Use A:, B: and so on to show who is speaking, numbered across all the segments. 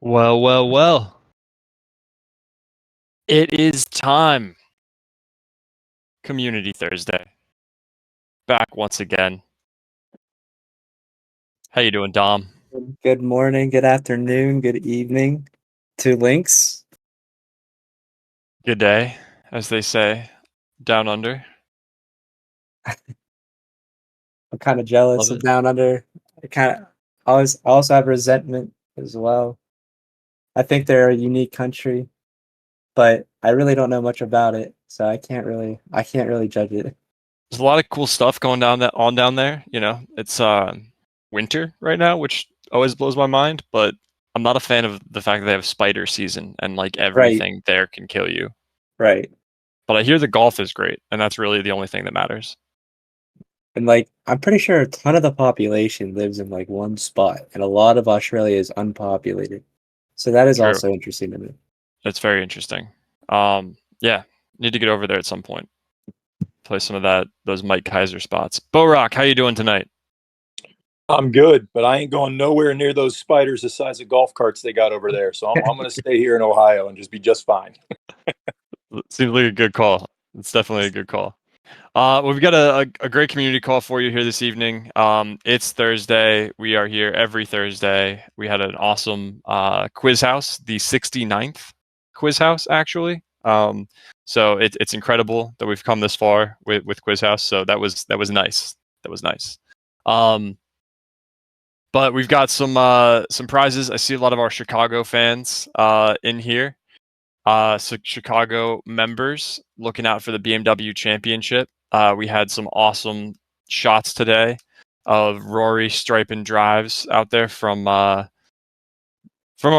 A: Well, well, well. It is time. Community Thursday. Back once again. How you doing, Dom?
B: Good morning, good afternoon, good evening to Links.
A: Good day, as they say, down under.
B: I'm kind of jealous
A: Love
B: of
A: it.
B: Down Under. I kind of always also have resentment as well. I think they're a unique country, but I really don't know much about it, so I can't really judge it.
A: There's a lot of cool stuff going down there. It's winter right now, which always blows my mind. But I'm not a fan of the fact that they have spider season and like
B: Right,
A: everything there can kill you.
B: right.
A: But I hear the golf is great, and that's really the only thing that matters.
B: And like I'm pretty sure a ton of the population lives in like one spot, and a lot of Australia is unpopulated. So that is
A: True.
B: also interesting to me.
A: It's very interesting. Yeah, need to get over there at some point. Play some of those Mike Kaiser spots. Bo Rock, how you doing tonight?
C: I'm good, but I ain't going nowhere near those spiders the size of golf carts they got over there. So I'm going to stay here in Ohio and just be just fine.
A: Seems like a good call. It's definitely a good call. We've got a great community call for you here this evening. It's Thursday. We are here every Thursday. We had an awesome quiz house, the 69th quiz house, actually. So it's incredible that we've come this far with quiz house. So that was nice. That was nice. But we've got some prizes. I see a lot of our Chicago fans in here. So Chicago members looking out for the BMW Championship. We had some awesome shots today of Rory striping drives out there from our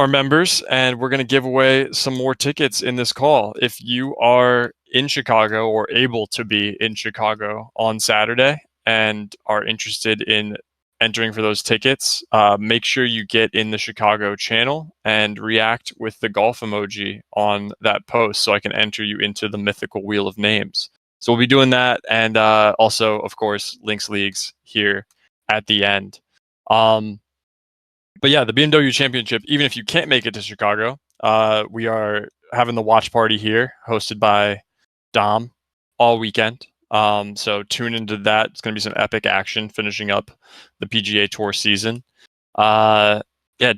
A: members, and we're going to give away some more tickets in this call. If you are in Chicago or able to be in Chicago on Saturday and are interested in entering for those tickets, make sure you get in the Chicago channel and react with the golf emoji on that post so I can enter you into the mythical wheel of names. So we'll be doing that, and also, of course, Links Leagues here at the end. But yeah, the BMW Championship, even if you can't make it to Chicago, we are having the watch party here, hosted by Dom, all weekend. So tune into that. It's going to be some epic action finishing up the PGA Tour season. Yeah,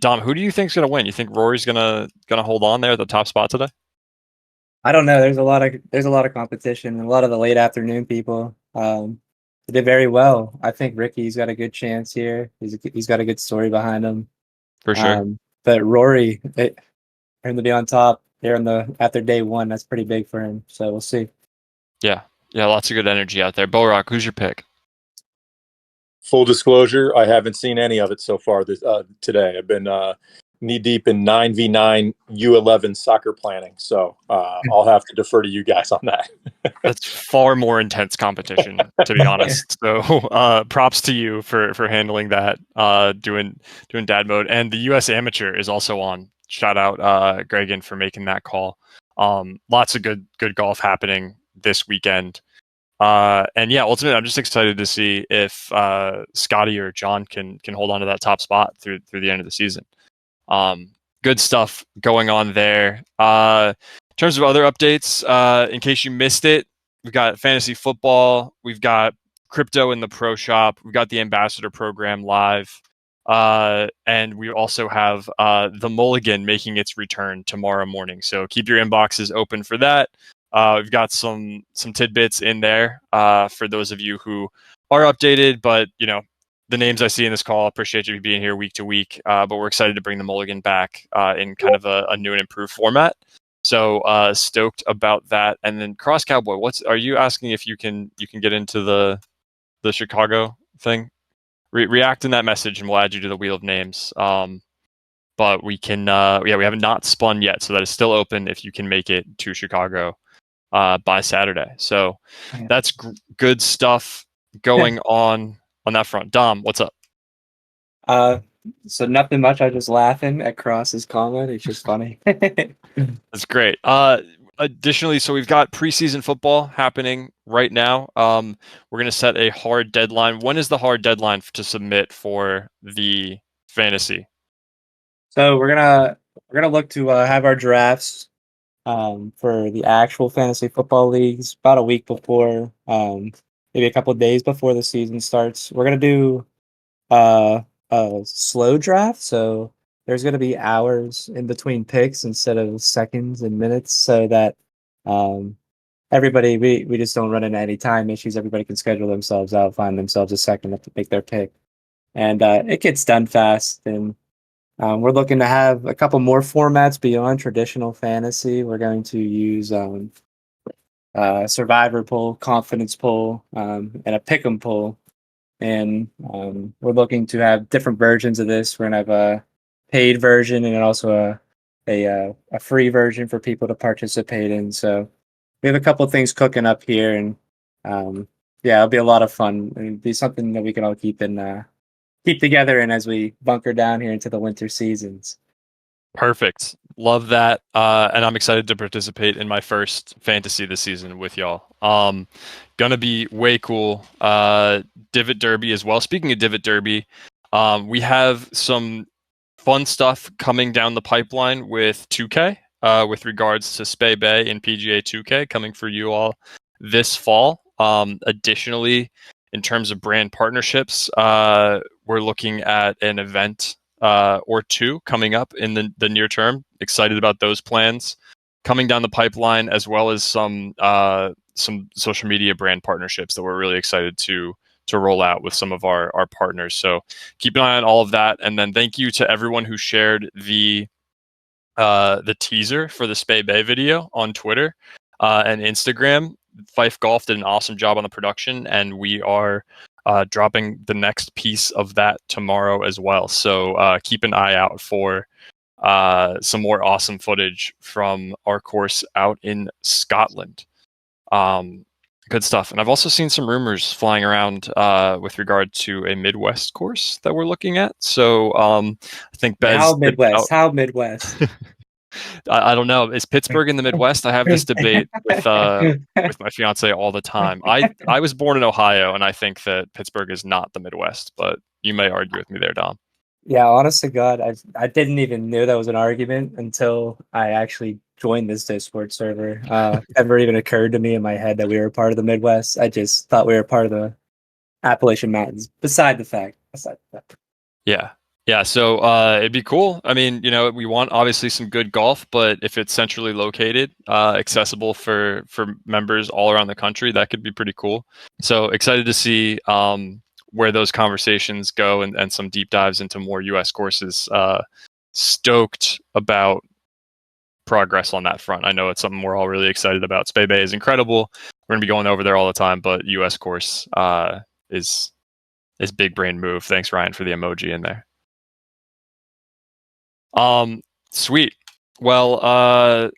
A: Dom, who do you think is going to win? You think Rory's gonna hold on there at the top spot today?
B: I don't know. There's a lot of competition and a lot of the late afternoon people did very well. I think Ricky's got a good chance here. He's got a good story behind him.
A: For sure.
B: But Rory, for him to be on top here after day one, that's pretty big for him. So we'll see.
A: Yeah, yeah, lots of good energy out there. Borak, who's your pick?
C: Full disclosure, I haven't seen any of it so far today. I've been knee deep in 9v9 U11 soccer planning. So I'll have to defer to you guys on that.
A: That's far more intense competition, to be honest. So props to you for handling that, doing dad mode. And the US Amateur is also on. Shout out Gregan for making that call. Lots of good golf happening this weekend. And yeah, ultimately, I'm just excited to see if Scotty or John can hold on to that top spot through the end of the season. Good stuff going on there. In terms of other updates, in case you missed it, we've got fantasy football, we've got crypto in the pro shop, we've got the ambassador program live, and we also have the Mulligan making its return tomorrow morning. So keep your inboxes open for that. We've got some tidbits in there for those of you who are updated, but the names I see in this call. Appreciate you being here week to week, but we're excited to bring the Mulligan back in kind of a new and improved format. So stoked about that. And then Cross Cowboy, are you asking if you can get into the Chicago thing? React in that message, and we'll add you to the wheel of names. But we can, we have not spun yet, so that is still open if you can make it to Chicago by Saturday. So that's good stuff going on that front. Dom, what's up?
B: So nothing much. I was just laughing at Cross's comment. It's just funny.
A: That's great. Additionally, so we've got preseason football happening right now. We're going to set a hard deadline. When is the hard deadline to submit for the fantasy?
B: So we're gonna we're gonna look to have our drafts for the actual fantasy football leagues about a week before, maybe a couple of days before the season starts. We're gonna do uh, a slow draft, so there's gonna be hours in between picks instead of seconds and minutes, so that um, everybody we just don't run into any time issues. Everybody can schedule themselves out, find themselves a second to make their pick, and it gets done fast. And we're looking to have a couple more formats beyond traditional fantasy. We're going to use survivor poll, confidence poll, and a pick'em poll. And we're looking to have different versions of this. We're gonna have a paid version and also a free version for people to participate in. So we have a couple things cooking up here, and yeah, it'll be a lot of fun. It'll be something that we can all keep together in as we bunker down here into the winter seasons.
A: Perfect. Love that. And I'm excited to participate in my first fantasy this season with y'all. Gonna be way cool. Divot Derby as well. Speaking of Divot Derby, we have some fun stuff coming down the pipeline with 2K, with regards to Spay Bay and PGA 2K coming for you all this fall. Additionally, in terms of brand partnerships, we're looking at an event or two coming up in the near term. Excited about those plans coming down the pipeline, as well as some social media brand partnerships that we're really excited to roll out with some of our partners. So keep an eye on all of that. And then thank you to everyone who shared the teaser for the Spay Bay video on Twitter and Instagram. Fife Golf did an awesome job on the production, and we are dropping the next piece of that tomorrow as well. So keep an eye out for some more awesome footage from our course out in Scotland. Good stuff. And I've also seen some rumors flying around with regard to a Midwest course that we're looking at. So I think Bez.
B: How Midwest? How Midwest?
A: I don't know. Is Pittsburgh in the Midwest? I have this debate with my fiance all the time. I was born in Ohio, and I think that Pittsburgh is not the Midwest, but you may argue with me there, Dom.
B: Yeah, honest to God, I didn't even know that was an argument until I actually joined this Discord server. Never even occurred to me in my head that we were part of the Midwest. I just thought we were part of the Appalachian Mountains. Beside the fact.
A: Yeah. Yeah, so it'd be cool. I mean, we want obviously some good golf, but if it's centrally located, accessible for members all around the country, that could be pretty cool. So excited to see where those conversations go and some deep dives into more U.S. courses. Stoked about progress on that front. I know it's something we're all really excited about. Spay Bay is incredible. We're going to be going over there all the time, but U.S. course is big brain move. Thanks, Ryan, for the emoji in there. Sweet. Well,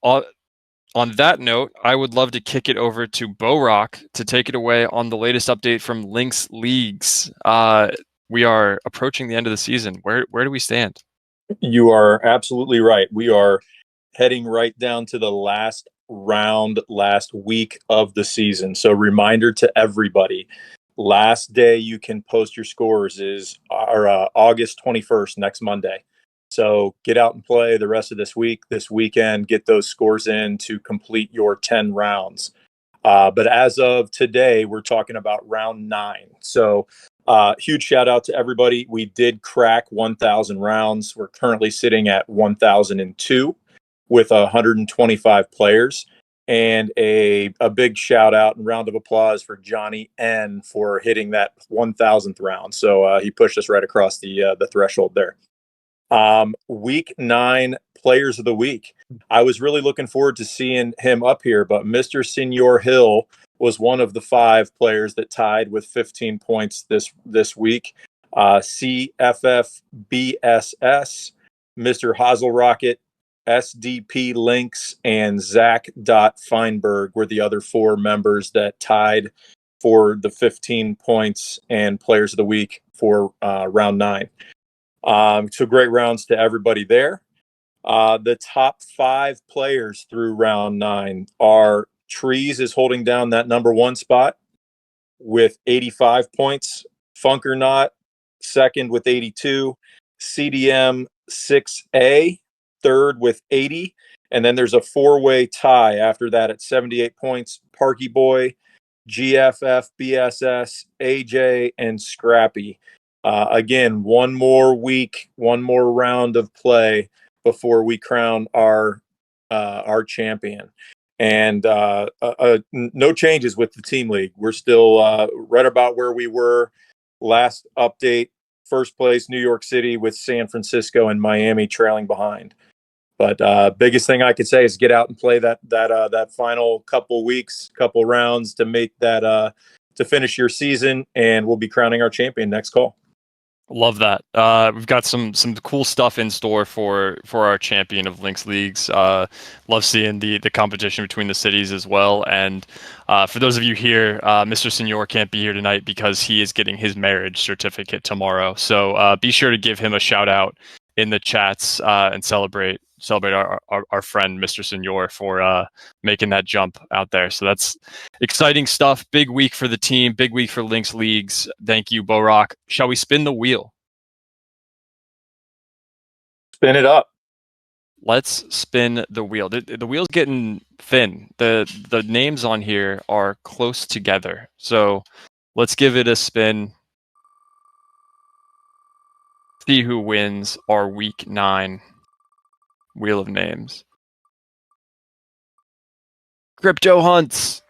A: on that note, I would love to kick it over to Bo-Rock to take it away on the latest update from Links Leagues. We are approaching the end of the season. Where do we stand?
C: You are absolutely right. We are heading right down to the last round, last week of the season. So reminder to everybody, last day you can post your scores is August 21st, next Monday. So get out and play the rest of this week, this weekend, get those scores in to complete your 10 rounds. But as of today, we're talking about round 9. So huge shout out to everybody. We did crack 1,000 rounds. We're currently sitting at 1,002 with 125 players. And a big shout out and round of applause for Johnny N for hitting that 1,000th round. So he pushed us right across the threshold there. Week 9 players of the week. I was really looking forward to seeing him up here, but Mr. Senior Hill was one of the 5 players that tied with 15 points this week. CFFBSS, Mr. Hazel Rocket, SDP Links, and Zach Feinberg were the other 4 members that tied for the 15 points and players of the week for round 9. So great rounds to everybody there. The top 5 players through round 9 are Trees is holding down that number 1 spot with 85 points. Funker Knot second with 82. CDM 6A third with 80. And then there's a 4-way tie after that at 78 points. Parky Boy, GFF, BSS, AJ, and Scrappy. Again, one more week, one more round of play before we crown our champion. And no changes with the team league. We're still right about where we were last update. First place, New York City, with San Francisco and Miami trailing behind. But biggest thing I could say is get out and play that final couple weeks, couple rounds to make that to finish your season, and we'll be crowning our champion next call.
A: Love that. We've got some cool stuff in store for our champion of Links Leagues. Love seeing the competition between the cities as well. And for those of you here, Mr. Senor can't be here tonight because he is getting his marriage certificate tomorrow. So be sure to give him a shout out in the chats and celebrate our friend Mr. Senor for making that jump out there. So that's exciting stuff. Big week for the team. Big week for Links Leagues. Thank you, Borak. Shall we spin the wheel?
C: Spin it up.
A: Let's spin the wheel. The wheel's getting thin. The names on here are close together. So let's give it a spin. See who wins our week 9 Wheel of Names. Crypto Hunts.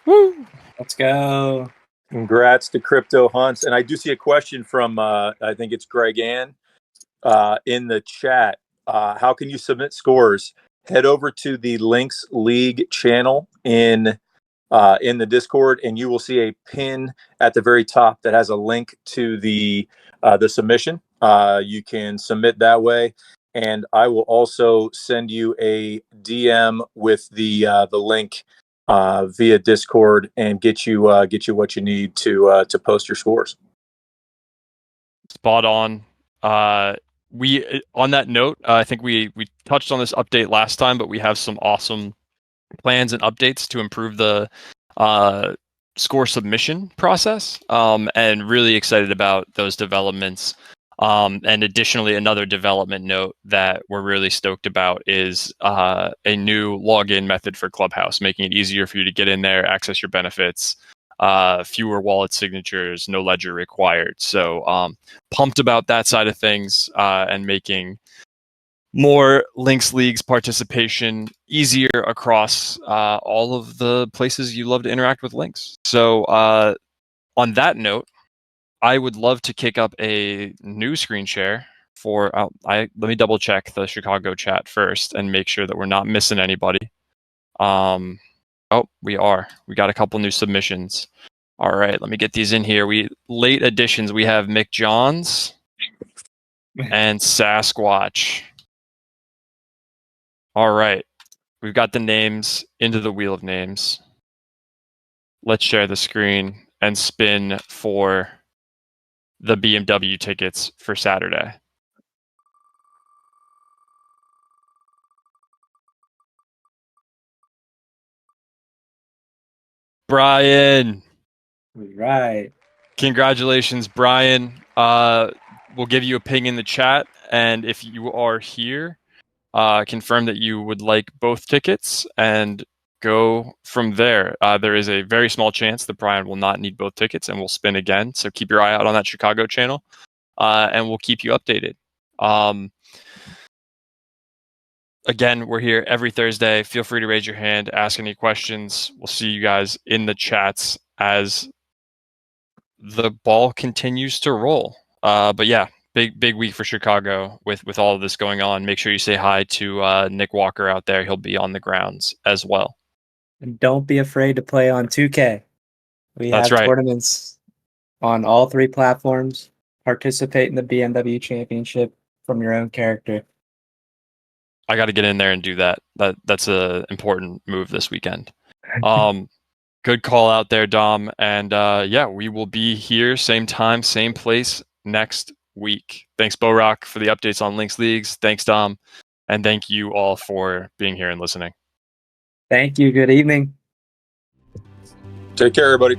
A: Woo!
B: Let's go.
C: Congrats to Crypto Hunts. And I do see a question from I think it's Greg Ann in the chat. How can you submit scores? Head over to the Links League channel in the Discord, and you will see a pin at the very top that has a link to the submission. You can submit that way, and I will also send you a DM with the link via Discord and get you what you need to post your scores.
A: Spot on. We on that note, I think we touched on this update last time, but we have some awesome plans and updates to improve the score submission process, and really excited about those developments. And additionally, another development note that we're really stoked about is a new login method for Clubhouse, making it easier for you to get in there, access your benefits, fewer wallet signatures, no ledger required. So pumped about that side of things, and making more Links Leagues participation easier across all of the places you love to interact with Links. So on that note, I would love to kick up a new screen share for let me double check the Chicago chat first and make sure that we're not missing anybody. Oh, we are. We got a couple new submissions. All right, let me get these in here. Late additions. We have Mick Johns and Sasquatch. All right, we've got the names into the Wheel of Names. Let's share the screen and spin for the BMW tickets for Saturday. Brian.
B: Right.
A: Congratulations, Brian. We'll give you a ping in the chat, and if you are here, confirm that you would like both tickets and go from there. There is a very small chance that Brian will not need both tickets and we'll spin again. So keep your eye out on that Chicago channel, and we'll keep you updated. Again, we're here every Thursday. Feel free to raise your hand, ask any questions. We'll see you guys in the chats as the ball continues to roll. But yeah, big week for Chicago with all of this going on. Make sure you say hi to Nick Walker out there. He'll be on the grounds as well.
B: And don't be afraid to play on 2K.
A: That's right.
B: Tournaments on all 3 platforms. Participate in the BMW Championship from your own character.
A: I got to get in there and do that. That's an important move this weekend. Good call out there, Dom. And yeah, we will be here same time, same place next week. Thanks, Borak, for the updates on Links Leagues. Thanks, Dom. And thank you all for being here and listening.
B: Thank you. Good evening.
C: Take care, everybody.